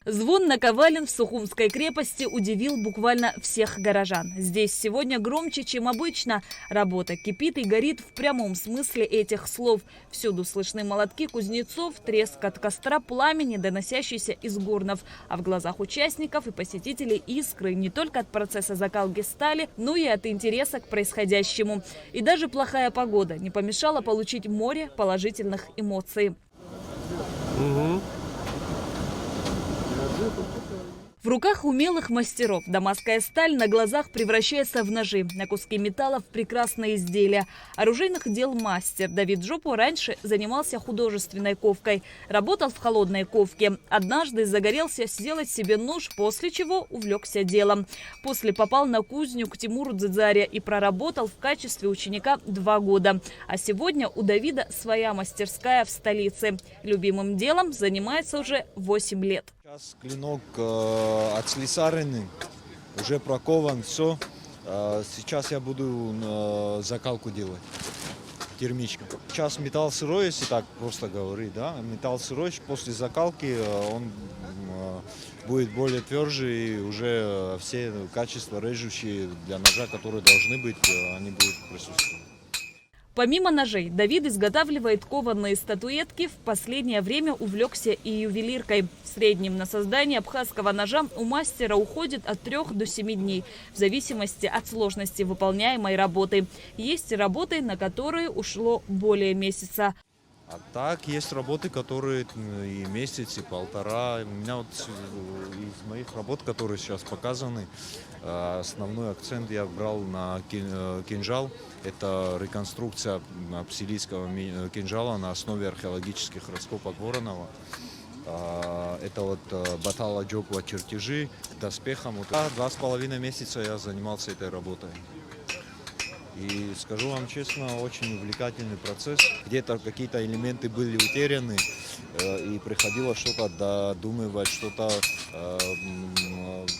Звон наковален в Сухумской крепости удивил буквально всех горожан. Здесь сегодня громче, чем обычно. Работа кипит и горит в прямом смысле этих слов. Всюду слышны молотки кузнецов, треск от костра, пламени, доносящийся из горнов. А в глазах участников и посетителей искры не только от процесса закалки стали, но и от интереса к происходящему. И даже плохая погода не помешала получить море положительных эмоций. В руках умелых мастеров дамасская сталь на глазах превращается в ножи, на куски металла в прекрасные изделия. Оружейных дел мастер Давид Жопу раньше занимался художественной ковкой. Работал в холодной ковке. Однажды загорелся сделать себе нож, после чего увлекся делом. После попал на кузню к Тимуру Дзидзаре и проработал в качестве ученика 2 года. А сегодня у Давида своя мастерская в столице. Любимым делом занимается уже 8 лет. Сейчас клинок отслесаренный, уже прокован, все. Сейчас я буду закалку делать термичкой. Сейчас металл сырой, если так просто говорить, да, металл сырой, после закалки он будет более тверже, и уже все качества режущие для ножа, которые должны быть, они будут присутствовать. Помимо ножей, Давид изготавливает кованые статуэтки. В последнее время увлекся и ювелиркой. В среднем на создание абхазского ножа у мастера уходит от 3 до 7 дней, в зависимости от сложности выполняемой работы. Есть работы, на которые ушло более месяца. А так, есть работы, которые и месяц, и полтора. У меня вот из моих работ, которые сейчас показаны, основной акцент я брал на кинжал. Это реконструкция псилийского кинжала на основе археологических раскопок Воронова. Это вот Батала Джокова чертежи к доспехам. 2,5 месяца я занимался этой работой. И скажу вам честно, очень увлекательный процесс. Где-то какие-то элементы были утеряны, и приходилось что-то додумывать, что-то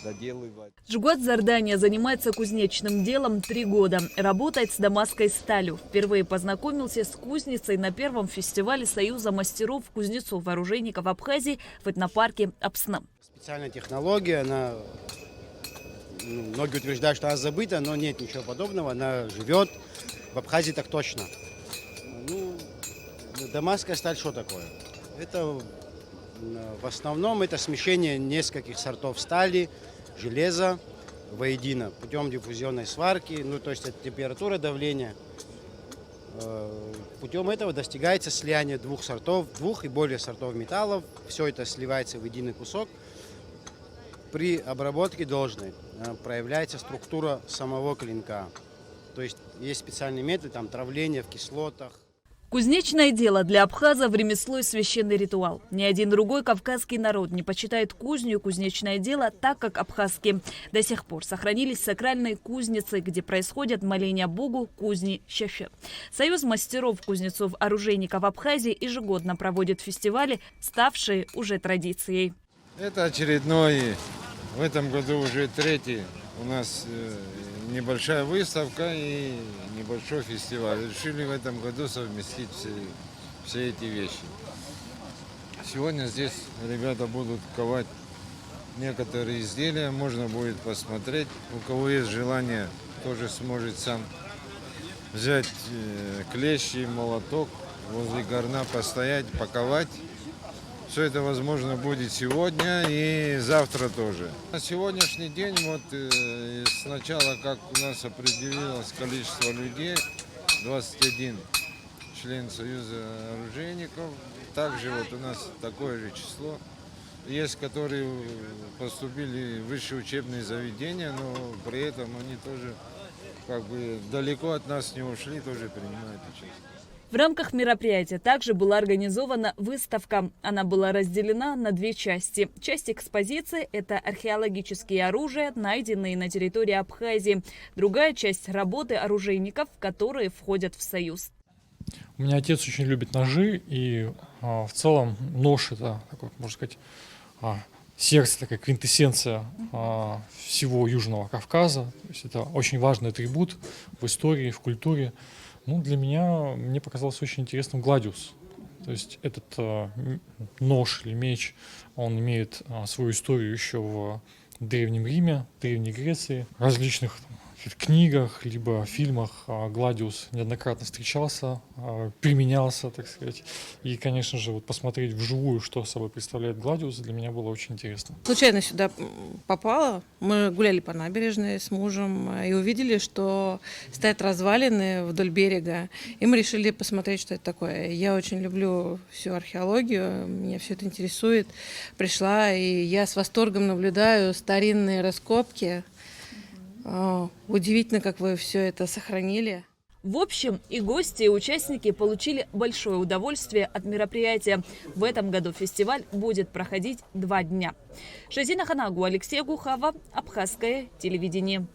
доделывать. Джугат Зардания занимается кузнечным делом 3 года. Работает с дамасской сталью. Впервые познакомился с кузницей на первом фестивале Союза мастеров кузнецов-оружейников Абхазии в этнопарке Апсна. Специальная технология, она... Многие утверждают, что она забыта, но нет ничего подобного. Она живет. В Абхазии так точно. Дамасская сталь что такое? Это в основном это смешение нескольких сортов стали, железа воедино путем диффузионной сварки, то есть это температура, давление. Путем этого достигается слияние 2 сортов, 2 и более сортов металлов. Все это сливается в единый кусок. При обработке должной проявляется структура самого клинка. То есть есть специальные методы, там травление в кислотах. Кузнечное дело для абхазов – ремесло и священный ритуал. Ни один другой кавказский народ не почитает кузню и кузнечное дело так, как абхазские. До сих пор сохранились сакральные кузницы, где происходят моления Богу, кузни, щаще. Союз мастеров кузнецов-оружейников Абхазии ежегодно проводит фестивали, ставшие уже традицией. Это очередной, в этом году уже 3-й у нас небольшая выставка и небольшой фестиваль. Решили в этом году совместить все эти вещи. Сегодня здесь ребята будут ковать некоторые изделия, можно будет посмотреть. У кого есть желание, тоже сможет сам взять клещи, молоток, возле горна постоять, поковать. Все это возможно будет сегодня и завтра тоже. На сегодняшний день, вот сначала, как у нас определилось количество людей, 21 член Союза оружейников. Также вот у нас такое же число. Есть, которые поступили в высшие учебные заведения, но при этом они тоже как бы далеко от нас не ушли, тоже принимают участие. В рамках мероприятия также была организована выставка. Она была разделена на 2 части. Часть экспозиции – это археологические оружия, найденные на территории Абхазии. Другая часть – работы оружейников, которые входят в Союз. У меня отец очень любит ножи, и в целом нож – это такой, можно сказать, сердце, такая квинтэссенция всего Южного Кавказа. То есть это очень важный атрибут в истории, в культуре. Ну, для меня, мне показалось очень интересным гладиус. То есть этот нож или меч, он имеет свою историю еще в Древнем Риме, Древней Греции, в различных книгах, либо фильмах гладиус неоднократно встречался, применялся, так сказать. И, конечно же, вот посмотреть вживую, что собой представляет гладиус, для меня было очень интересно. Случайно сюда попала. Мы гуляли по набережной с мужем и увидели, что стоят развалины вдоль берега. И мы решили посмотреть, что это такое. Я очень люблю всю археологию, меня все это интересует. Пришла, и я с восторгом наблюдаю старинные раскопки. Удивительно, как вы все это сохранили. В общем, и гости, и участники получили большое удовольствие от мероприятия. В этом году фестиваль будет проходить 2 дня. Шазина Ханагу, Алексей Гухава, Абхазское телевидение.